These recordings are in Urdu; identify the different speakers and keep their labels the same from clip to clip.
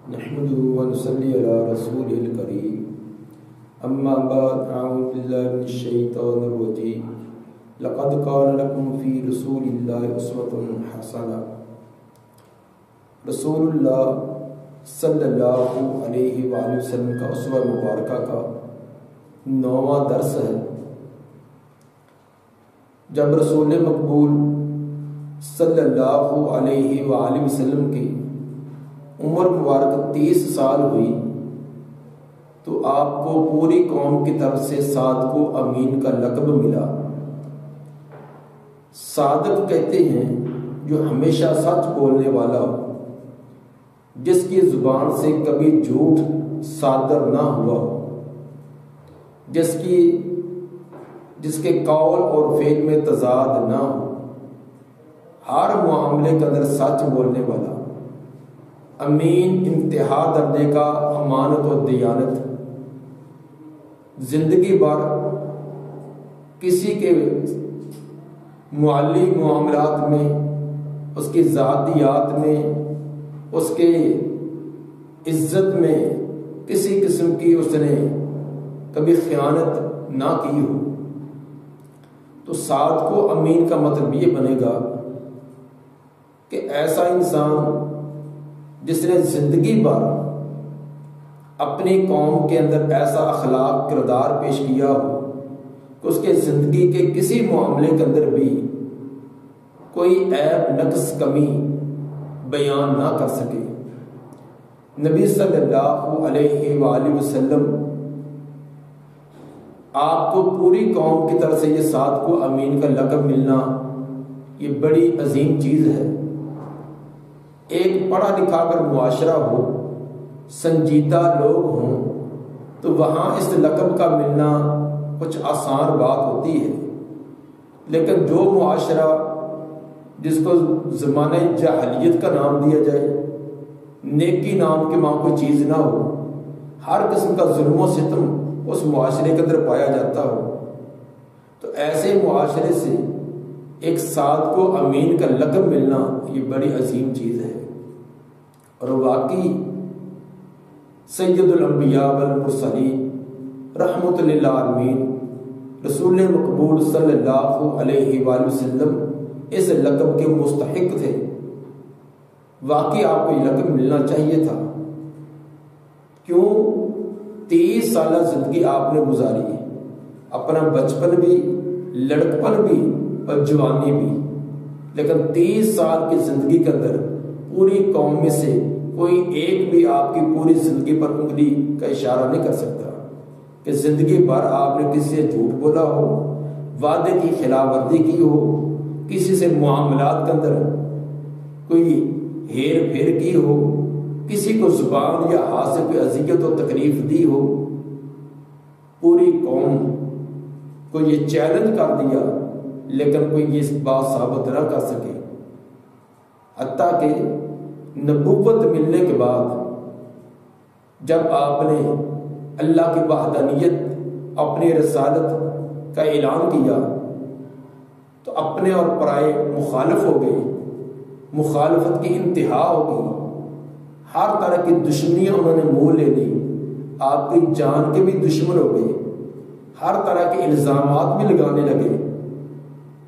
Speaker 1: نحمده ونصلي على رسوله الكريم اما بعد اعوذ بالله من الشيطان الرجيم لقد كان لكم في رسول الله اسوة حسنة۔ رسول اللہ صلی اللہ علیہ وآلہ وسلم کا اسوہ مبارکہ کا 9واں درس ہے۔ جب رسول مقبول صلی اللہ علیہ وآلہ وسلم کی عمر مبارک 30 سال ہوئی تو آپ کو پوری قوم کی طرف سے صادق و امین کا لقب ملا۔ صادق کہتے ہیں جو ہمیشہ سچ بولنے والا ہو، جس کی زبان سے کبھی جھوٹ صادر نہ ہوا ہو، جس کے قول اور فعل میں تضاد نہ ہو، ہر معاملے کے اندر سچ بولنے والا، امین انتہا درجے کا امانت و دیانت، زندگی بھر کسی کے معلی معاملات میں، اس کی ذاتیات میں، اس کے عزت میں کسی قسم کی اس نے کبھی خیانت نہ کی ہو، تو صادق و امین کا مطلب یہ بنے گا کہ ایسا انسان جس نے زندگی بھر اپنی قوم کے اندر ایسا اخلاق کردار پیش کیا ہو کہ اس کے زندگی کے کسی معاملے کے اندر بھی کوئی عیب نقص کمی بیان نہ کر سکے۔ نبی صلی اللہ علیہ وآلہ وسلم آپ کو پوری قوم کی طرف سے یہ صادق و امین کا لقب ملنا یہ بڑی عظیم چیز ہے۔ ایک پڑھا لکھا اگر معاشرہ ہو، سنجیدہ لوگ ہوں، تو وہاں اس لقب کا ملنا کچھ آسان بات ہوتی ہے، لیکن جو معاشرہ جس کو زمانہ جاہلیت کا نام دیا جائے، نیکی نام کے وہاں کوئی چیز نہ ہو، ہر قسم کا ظلم و ستم اس معاشرے کے اندر پایا جاتا ہو، تو ایسے معاشرے سے ایک صادق و امین کا لقب ملنا یہ بڑی عظیم چیز ہے۔ اور واقعی سید الانبیاء والمرسلین رحمت للعالمین رسول مقبول صلی اللہ علیہ وآلہ وسلم اس لقب کے مستحق تھے۔ واقعی آپ کو یہ لقب ملنا چاہیے تھا۔ کیوں؟ 30 سالہ زندگی آپ نے گزاری ہے، اپنا بچپن بھی، لڑکپن بھی اور جوانی بھی، لیکن 30 سال کی زندگی کے اندر پوری قوم میں سے کوئی ایک بھی آپ کی پوری زندگی پر انگلی کا اشارہ نہیں کر سکتا کہ زندگی بھر آپ نے کسی سے جھوٹ بولا ہو، وعدے کی خلاف ورزی کی ہو، کسی سے معاملات کے اندر کوئی ہیر پھیر کی ہو، کسی کو زبان یا ہاتھ سے کوئی اذیت و تکلیف دی ہو۔ پوری قوم کو یہ چیلنج کر دیا لیکن کوئی یہ بات ثابت نہ کر سکے، حتیٰ کہ نبوت ملنے کے بعد جب آپ نے اللہ کی وحدانیت، اپنی رسالت کا اعلان کیا تو اپنے اور پرائے مخالف ہو گئے، مخالفت کی انتہا ہو گئی، ہر طرح کی دشمنیاں انہوں نے منہ لے لی، آپ کی جان کے بھی دشمن ہو گئے، ہر طرح کے الزامات بھی لگانے لگے۔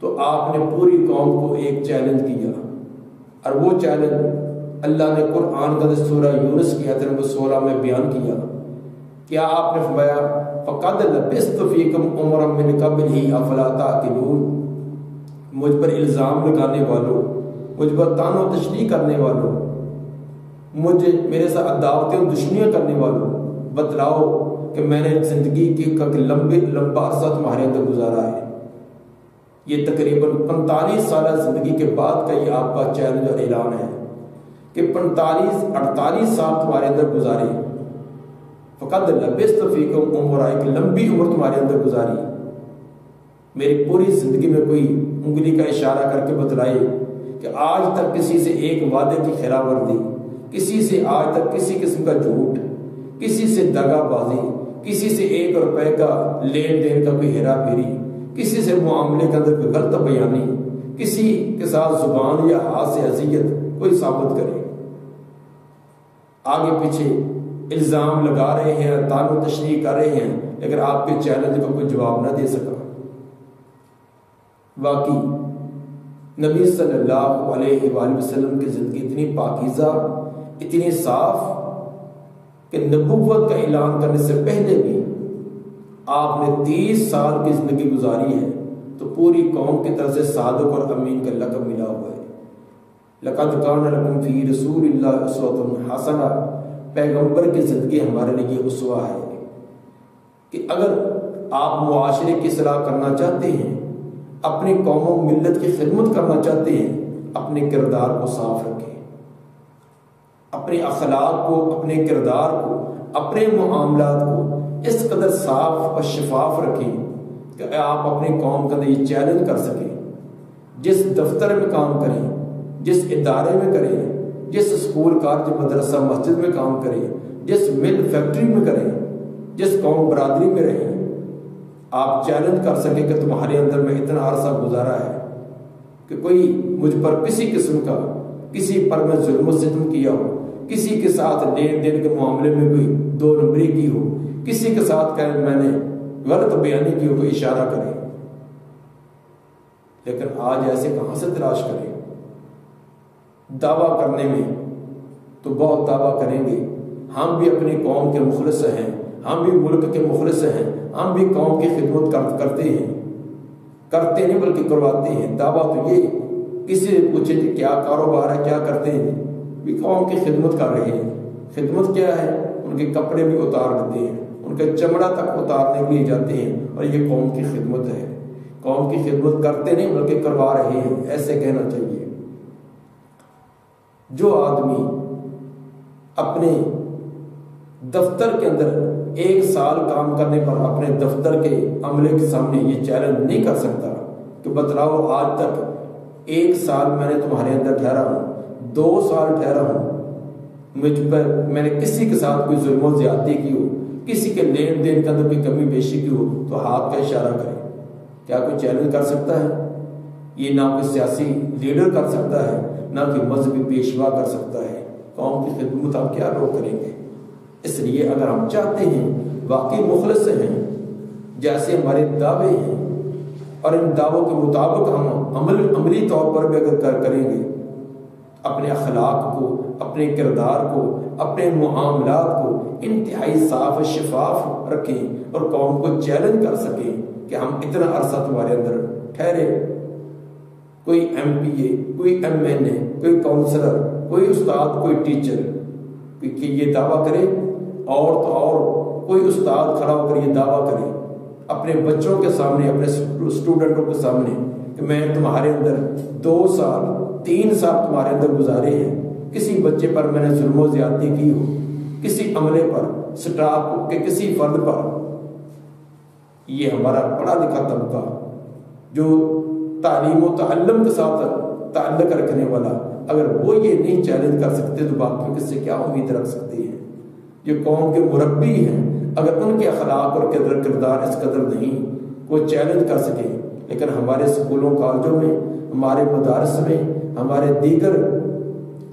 Speaker 1: تو آپ نے پوری قوم کو ایک چیلنج کیا، اور وہ چیلنج اللہ نے قرآن کا سورہ یونس کی آیت نمبر 16 میں بیان کیا۔ کیا آپ نے فرمایا فَقَدْ لَبِثْتُ فِيكُمْ عُمَرًا مِّن قَبْلِهِ أَفَلَا تَعْقِلُونَ؟ مجھ پر الزام لگانے والوں، مجھ پر طعن و تشنیع کرنے والوں، میرے ساتھ عداوتیں و دشمنیاں کرنے والوں، بتلاؤ کہ میں نے زندگی کی لمبا عرصہ تمہارے اندر گزارا ہے۔ یہ تقریباً 45 سالہ زندگی کے بعد کا یہ آپ کا چیلنج اور اعلان ہے کہ 48 سال تمہارے اندر گزارے، فقد لبثت فیکم عمرا، ایک لمبی عمر تمہارے اندر گزاری، میری پوری زندگی میں کوئی انگلی کا اشارہ کر کے بتلائے کہ آج تک کسی سے ایک وعدے کی خلاف ورزی، کسی سے آج تک کسی قسم کا جھوٹ، کسی سے دغا بازی، کسی سے 1 روپے کا لین دین کا کوئی ہیرا پھیری، کسی سے معاملے کے اندر کوئی غلط بیانی، کسی کے ساتھ زبان یا ہاتھ سے اذیت کوئی ثابت کرے۔ آگے پیچھے الزام لگا رہے ہیں، تان و تشریح کر رہے ہیں، لیکن آپ کے چیلنج کا کوئی جواب نہ دے سکا۔ واقعی نبی صلی اللہ علیہ وآلہ وسلم کی زندگی اتنی پاکیزہ، اتنی صاف کہ نبوت کا اعلان کرنے سے پہلے بھی آپ نے 30 سال کی زندگی گزاری ہے، تو پوری قوم کی طرف سے صادق اور امین کا لقب ملا ہوا ہے۔ لقد کان لکم فی رسول اللہ اسوۃ حسنہ، پیغمبر کی زندگی ہمارے لیے یہ اسوہ ہے کہ اگر آپ معاشرے کی اصلاح کرنا چاہتے ہیں، اپنی قوم و ملت کی خدمت کرنا چاہتے ہیں، اپنے کردار کو صاف رکھیں، اپنے اخلاق کو، اپنے کردار کو، اپنے معاملات کو اس قدر صاف اور شفاف رکھیں کہ آپ اپنی قوم کا یہ چیلنج کر سکیں۔ جس دفتر میں کام کریں، جس ادارے میں کریں، جس اسکول کالج مدرسہ مسجد میں کام کریں، جس مل فیکٹری میں کریں، جس قوم برادری میں رہیں، آپ چیلنج کر سکیں کہ تمہارے اندر میں اتنا عرصہ گزارا ہے کہ کوئی مجھ پر کسی قسم کا، کسی پر میں ظلم و ستم کیا ہو، کسی کے ساتھ لین دین کے معاملے میں کوئی 2 نمبری کی ہو، کسی کے ساتھ کہ میں نے غلط بیانی کی ہو، تو اشارہ کرے۔ لیکن آج ایسے کہاں سے تلاش کریں؟ دعویٰ کرنے میں تو بہت دعویٰ کریں گے، ہم بھی اپنی قوم کے مخلص ہیں، ہم بھی ملک کے مخلص ہیں، ہم بھی قوم کی خدمت کرتے ہیں، کرتے نہیں بلکہ کرواتے ہیں۔ دعویٰ تو یہ، کسی سے پوچھے کہ کیا کاروبار ہے، کیا کرتے ہیں، بھی قوم کی خدمت کر رہے ہیں۔ خدمت کیا ہے؟ ان کے کپڑے بھی اتار دیتے ہیں، ان کا چمڑا تک اتارنے کے لیے جاتے ہیں، اور یہ قوم کی خدمت ہے۔ قوم کی خدمت کرتے نہیں بلکہ کروا رہے ہیں، ایسے کہنا چاہیے۔ جو آدمی اپنے دفتر کے اندر 1 سال کام کرنے پر اپنے دفتر کے عملے کے سامنے یہ چیلنج نہیں کر سکتا کہ بتلاؤ آج تک 1 سال میں نے تمہارے اندر ٹھہرا ہوں، 2 سال ٹھہرا ہوں، مجھ پر میں نے کسی کے ساتھ کوئی ظلم و زیادتی کی ہو، کسی کے لین دین کے اندر کوئی کمی بیشی کی ہو، تو ہاتھ کا اشارہ کرے۔ کیا کوئی چیلنج کر سکتا ہے؟ یہ نہ کوئی سیاسی لیڈر کر سکتا ہے، نہ کوئی مذہبی پیشوا کر سکتا ہے۔ قوم کی خدمت آپ کیا لوگ کریں گے؟ اس لیے اگر ہم چاہتے ہیں، واقعی مخلص ہیں، جیسے ہمارے دعوے ہیں، اور ان دعووں کے مطابق ہم عملی طور پر بھی اگر کریں گے، اپنے اخلاق کو، اپنے کردار کو، اپنے معاملات کو انتہائی صاف و شفاف رکھیں اور قوم کو چیلنج کر سکیں کہ ہم اتنا عرصہ تمہارے اندر ٹھہرے۔ کوئی ایم پی اے، کوئی ایم این اے، کوئی کاؤنسلر، کوئی استاد، کوئی ٹیچر کہ یہ دعویٰ کرے، اور تو اور کوئی استاد کھڑا ہو کر یہ دعویٰ کرے اپنے بچوں کے سامنے، اپنے اسٹوڈنٹوں کے سامنے کہ میں تمہارے اندر 2 سال 3 سال تمہارے اندر گزارے ہیں، کسی بچے پر میں نے ظلم و زیادتی کی ہو، کسی عملے پر، سٹاف کے کسی فرد پر۔ یہ ہمارا پڑھا لکھا طبقہ جو تعلیم و تعلم کے ساتھ تعلق رکھنے والا، اگر وہ یہ نہیں چیلنج کر سکتے تو باقیوں کس سے کیا امید رکھ سکتے ہیں؟ جو قوم کے مربی ہیں، اگر ان کے اخلاق اور کردار اس قدر نہیں کوئی چیلنج کر سکے، لیکن ہمارے اسکولوں کالجوں میں، ہمارے مدارس میں، ہمارے دیگر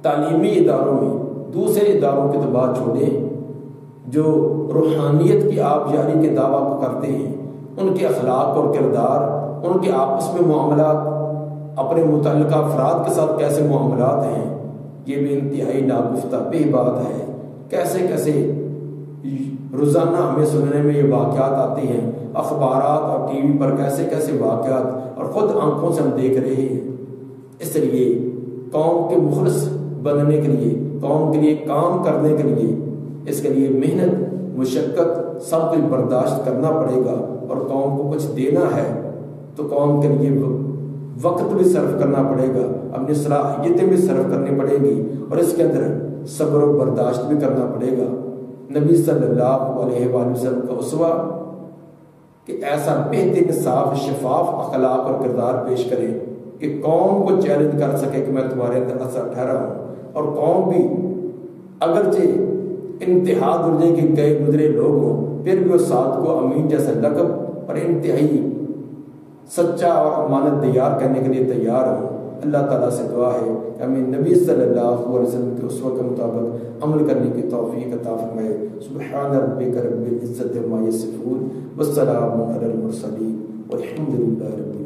Speaker 1: تعلیمی اداروں میں، دوسرے اداروں کی تو بات چھوڑیں، جو روحانیت کی آبیاری کے دعویٰ کو کرتے ہیں، ان کے اخلاق اور کردار، ان کے آپس میں معاملات، اپنے متعلقہ افراد کے ساتھ کیسے معاملات ہیں، یہ بھی انتہائی ناگفتہ بے بات ہے۔ کیسے کیسے روزانہ ہمیں سننے میں یہ واقعات آتے ہیں، اخبارات اور ٹی وی پر کیسے کیسے واقعات، اور خود آنکھوں سے ہم دیکھ رہے ہیں۔ اس لیے قوم کے مخلص بننے کے لیے، قوم کے لیے کام کرنے کے لیے، اس کے لیے محنت، مشقت، سب کچھ برداشت کرنا پڑے گا، اور قوم کو کچھ دینا ہے تو قوم کے لیے وقت بھی صرف کرنا پڑے گا، اپنی صلاحیتیں بھی صرف کرنی پڑے گی، اور اس کے اندر صبر و برداشت بھی کرنا پڑے گا۔ نبی صلی اللہ علیہ وآلہ وسلم کا اسوہ کہ ایسا بہترین صاف شفاف اخلاق اور کردار پیش کرے کہ قوم کو چیلنج کر سکے کہ میں تمہارے اندر اثر ٹھہرا ہوں، اور قوم بھی اگرچہ انتہا درجے کے گئے گزرے لوگ ہوں، پھر بھی وہ صادق و امین جیسا لقب اور انتہائی سچا اور امانت دیار کرنے کے لیے تیار ہوں۔ اللہ تعالیٰ سے دعا ہے کہ ہمیں نبی صلی اللہ علیہ وسلم کے اسوہ کے مطابق عمل کرنے کی توفیق عطا فرمائے۔ سبحان ربک رب العزت عما یصفون والسلام علی المرسلین والحمد للہ رب